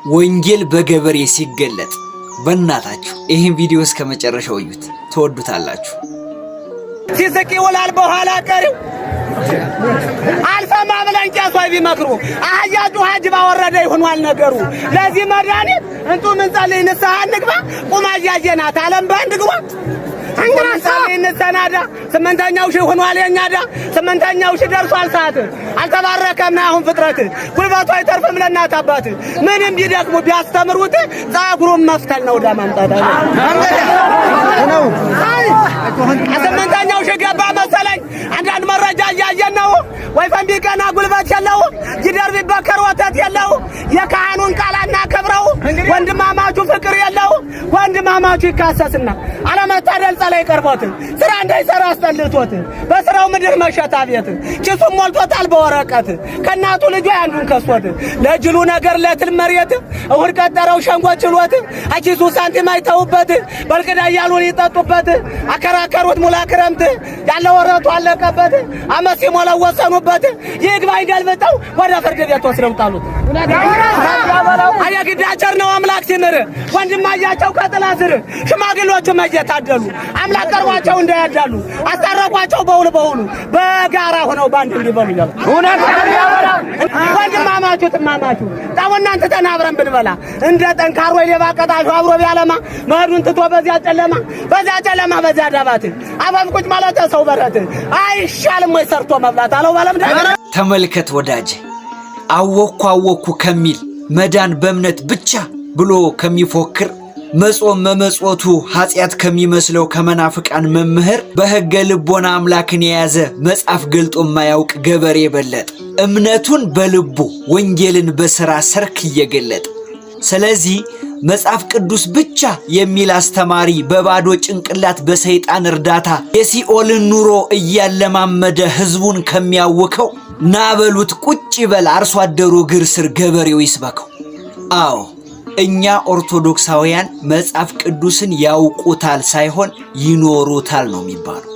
ወንጌል በገበሬ ሲገለጥ በእናታችሁ ይሄን ቪዲዮ እስከ መጨረሻው እዩት፣ ትወዱታላችሁ። ሲስቅ ይውላል በኋላ ቀሪው አልፈማ ብለን ቄሱ ቢመክሩ አህያቱ ሀጅባ ወረደ ይሆናል ነገሩ። ለዚህ መድኃኒት እንቱ ምን ጸልይ ንስሐ እንግባ ቁማያየናት ዓለም ባንድ ግባ እንሰናዳ። ስምንተኛው ሺህ ሆኗል የኛዳ ስምንተኛው ሺህ ደርሷል ሰዓት አልተባረከም አሁን ፍጥረት ጉልበቱ አይተርፍም ለእናት አባት ምንም ቢደክሙ ቢያስተምሩት ጸጉሩን መፍተል ነው ዳማምጣታ ነው። ስምንተኛው ሺህ ገባ መሰለኝ አንዳንድ መረጃ እያየን ነው። ወይ ፈንዲቀና ጉልበት የለው ይደር ቢበከር ወተት የለው የካህኑን ቃል አናከብረው ወንድማማቹ ፍቅር የለው ወንድማማቹ ይካሰስና አለመታደል ጸላይ ቀርቦት ስራ እንዳይሰራ አስጠልቶት በስራው ምድር መሸታ ቤት ኪሱን ሞልቶታል በወረቀት ከናቱ ልጅ አንዱን ከሶት ለጅሉ ነገር ለትል መሬት እሁድ ቀጠረው ሸንጎ ችሎት አኪሱ ሳንቲም አይተውበት በልቅዳ ያሉን ይጠጡበት አከራከሩት ሙላ ክረምት ያለ ወረቱ አለቀበት አመት ሲሞላው ወሰኑበት ይግባኝ ገልብጠው ወደ ፍርድ ቤት ወስደው ጣሉት። አያግዳቸር ነው አምላክ ሲምር ወንድማያቸው ከጥላ ስር ሽማግሌዎቹ መየታደሉ አምላክ ቀርቧቸው እንዳያዳሉ አስታረቋቸው በውል በጋራ ሆነው ባንድ እንዲበሉ ይላል። ወንድማማቹ ተማማቹ ታውና አንተ ተናብረን ብንበላ እንደ ጠንካሮ የሌባ ቀጣሹ አብሮ ቢያለማ መዱን ትቶ በዚያ ጨለማ በዚያ ዳባት አባም ቁጭ ማለት ሰው በረት አይሻልም ወይ ሰርቶ መብላት አለው ባለም ተመልከት ወዳጄ አወኩ ከሚል መዳን በእምነት ብቻ ብሎ ከሚፎክር መጾም መመጾቱ ኃጢያት ከሚመስለው ከመናፍቃን መምህር በሕገ ልቦና አምላክን የያዘ መጽሐፍ ገልጦ የማያውቅ ገበሬ በለጠ እምነቱን በልቡ ወንጌልን በሥራ ሰርክ እየገለጠ። ስለዚህ መጽሐፍ ቅዱስ ብቻ የሚል አስተማሪ በባዶ ጭንቅላት በሰይጣን እርዳታ የሲኦልን ኑሮ እያለማመደ ሕዝቡን ከሚያውከው ናበሉት ቁጭ በል አርሶ አደሩ እግር ስር ገበሬው ይስበከው። አዎ እኛ ኦርቶዶክሳውያን መጽሐፍ ቅዱስን ያውቁታል ሳይሆን ይኖሩታል ነው የሚባለው።